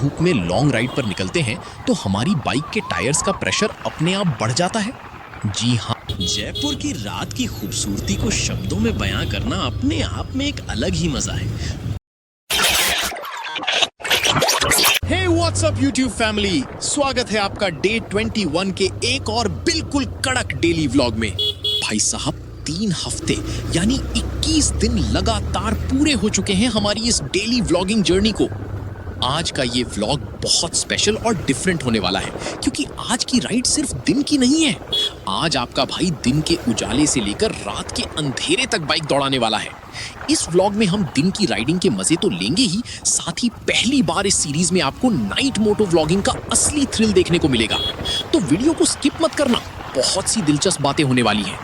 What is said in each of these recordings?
धूप में long ride पर निकलते हैं तो हमारी बाइक के टायर्स का प्रेशर अपने आप बढ़ जाता है। जी हाँ, जयपुर की रात की खूबसूरती को शब्दों में बयां करना अपने आप में एक अलग ही मजा है। Hey what's up YouTube family, स्वागत है आपका डे 21 के एक और बिल्कुल कड़क डेली व्लॉग में। भाई साहब 3 हफ्ते यानी 21 दिन लगातार पूरे हो चुके हैं हमारी इस डेली व्लॉगिंग जर्नी को। आज का ये व्लॉग बहुत स्पेशल और डिफरेंट होने वाला है क्योंकि आज की राइड सिर्फ दिन की नहीं है। आज आपका भाई दिन के उजाले से लेकर रात के अंधेरे तक बाइक दौड़ाने वाला है। इस व्लॉग में हम दिन की राइडिंग के मजे तो लेंगे ही, साथ ही पहली बार इस सीरीज में आपको नाइट मोटो व्लॉगिंग का असली थ्रिल देखने को मिलेगा। तो वीडियो को स्किप मत करना, बहुत सी दिलचस्प बातें होने वाली हैं।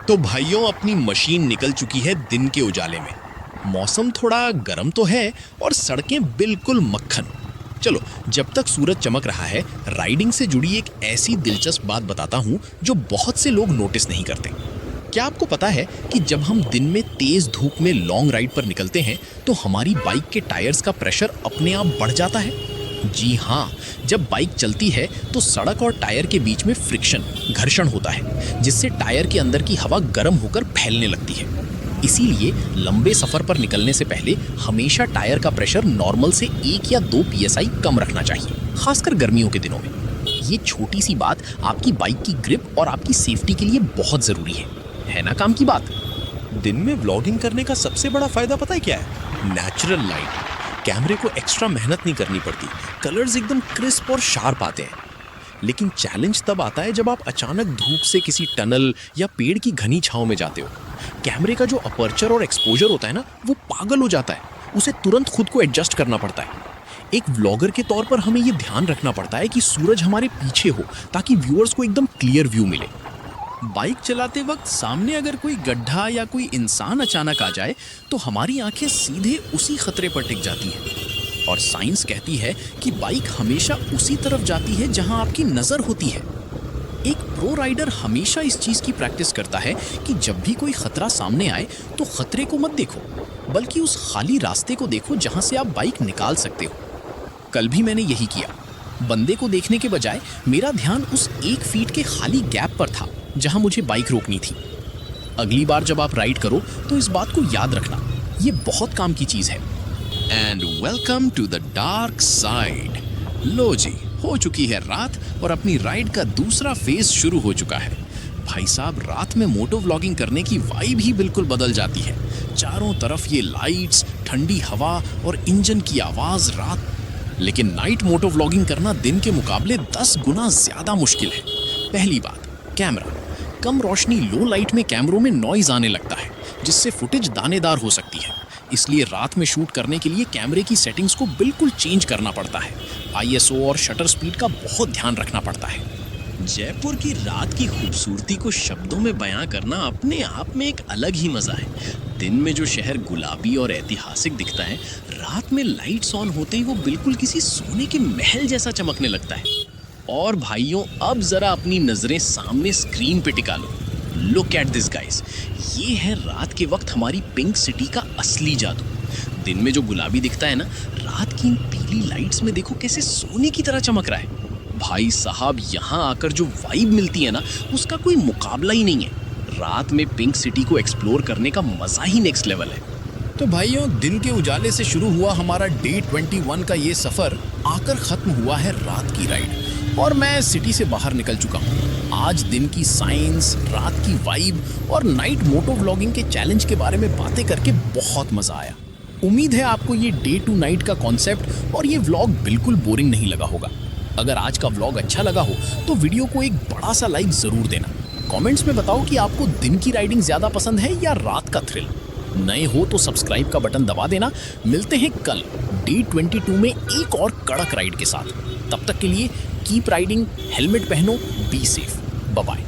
तो भाइयों, अपनी मशीन निकल चुकी है दिन के उजाले में। मौसम थोड़ा गर्म तो है और सड़कें बिल्कुल मक्खन। चलो, जब तक सूरज चमक रहा है, राइडिंग से जुड़ी एक ऐसी दिलचस्प बात बताता हूँ जो बहुत से लोग नोटिस नहीं करते। क्या आपको पता है कि जब हम दिन में तेज धूप में लॉन्ग राइड पर निकलते हैं तो हमारी बाइक के टायर्स का प्रेशर अपने आप बढ़ जाता है? जी हाँ, जब बाइक चलती है तो सड़क और टायर के बीच में फ्रिक्शन, घर्षण होता है, जिससे टायर के अंदर की हवा गर्म होकर फैलने लगती है। इसीलिए लंबे सफर पर निकलने से पहले हमेशा टायर का प्रेशर नॉर्मल से 1 या 2 PSI कम रखना चाहिए, खासकर गर्मियों के दिनों में। ये छोटी सी बात आपकी बाइक की ग्रिप और आपकी सेफ्टी के लिए बहुत ज़रूरी है ना काम की बात? दिन में व्लॉगिंग करने का सबसे बड़ा फायदा पता है क्या है? Natural light. कैमरे को एक्स्ट्रा मेहनत नहीं करनी पड़ती, कलर्स एकदम क्रिस्प और शार्प आते हैं। लेकिन चैलेंज तब आता है जब आप अचानक धूप से किसी टनल या पेड़ की घनी छांव में जाते हो। कैमरे का जो अपर्चर और एक्सपोजर होता है ना, वो पागल हो जाता है। उसे तुरंत खुद को एडजस्ट करना पड़ता है। एक व्लॉगर के तौर पर हमें ये ध्यान रखना पड़ता है कि सूरज हमारे पीछे हो ताकि व्यूअर्स को एकदम क्लियर व्यू मिले। बाइक चलाते वक्त सामने अगर कोई गड्ढा या कोई इंसान अचानक आ जाए तो हमारी आंखें सीधे उसी खतरे पर टिक जाती हैं। और साइंस कहती है कि बाइक हमेशा उसी तरफ जाती है जहां आपकी नज़र होती है। एक प्रो राइडर हमेशा इस चीज़ की प्रैक्टिस करता है कि जब भी कोई खतरा सामने आए तो खतरे को मत देखो, बल्कि उस खाली रास्ते को देखो जहां से आप बाइक निकाल सकते हो। कल भी मैंने यही किया। बंदे को देखने के बजाय मेरा ध्यान उस 1 फीट के खाली गैप पर था जहां मुझे बाइक रोकनी थी। अगली बार जब आप राइड करो तो इस बात को याद रखना, ये बहुत काम की चीज़ है। And welcome to the dark side. लो जी, हो चुकी है रात और अपनी राइड का दूसरा फेज शुरू हो चुका है। भाई साहब, रात में मोटो व्लॉगिंग करने की वाइब ही बिल्कुल बदल जाती है। चारों तरफ ये लाइट्स, ठंडी हवा और इंजन की आवाज़ रात। लेकिन नाइट मोटो व्लॉगिंग करना दिन के मुकाबले 10 गुना ज़्यादा मुश्किल है। पहली बात, कैमरा। कम रोशनी, लो लाइट में कैमरों में नॉइज़ आने लगता है, जिससे फुटेज दानेदार हो सकती है। इसलिए रात में शूट करने के लिए कैमरे की सेटिंग्स को बिल्कुल चेंज करना पड़ता है। ISO और शटर स्पीड का बहुत ध्यान रखना पड़ता है। जयपुर की रात की खूबसूरती को शब्दों में बयां करना अपने आप में एक अलग ही मज़ा है। दिन में जो शहर गुलाबी और ऐतिहासिक दिखता है, रात में लाइट्स ऑन होते ही वो बिल्कुल किसी सोने के महल जैसा चमकने लगता है। और भाइयों, अब ज़रा अपनी नज़रें सामने स्क्रीन पे टिका लो। लुक एट दिस गाइस, ये है रात के वक्त हमारी पिंक सिटी का असली जादू। दिन में जो गुलाबी दिखता है ना, रात की इन पीली लाइट्स में देखो कैसे सोने की तरह चमक रहा है। भाई साहब, यहाँ आकर जो वाइब मिलती है ना, उसका कोई मुकाबला ही नहीं है। रात में पिंक सिटी को एक्सप्लोर करने का मज़ा ही नेक्स्ट लेवल है। तो भाइयों, दिन के उजाले से शुरू हुआ हमारा डे 21 का ये सफ़र आकर ख़त्म हुआ है रात की राइड, और मैं सिटी से बाहर निकल चुका हूँ। आज दिन की साइंस, रात की वाइब और नाइट मोटो व्लॉगिंग के चैलेंज के बारे में बातें करके बहुत मज़ा आया। उम्मीद है आपको ये डे टू नाइट का कॉन्सेप्ट और ये व्लॉग बिल्कुल बोरिंग नहीं लगा होगा। अगर आज का व्लॉग अच्छा लगा हो तो वीडियो को एक बड़ा सा लाइक ज़रूर देना। कमेंट्स में बताओ कि आपको दिन की राइडिंग ज़्यादा पसंद है या रात का थ्रिल। नए हो तो सब्सक्राइब का बटन दबा देना। मिलते हैं कल डे 22 में एक और कड़क राइड के साथ। तब तक के लिए कीप राइडिंग, हेलमेट पहनो, बी सेफ, बाय बाय।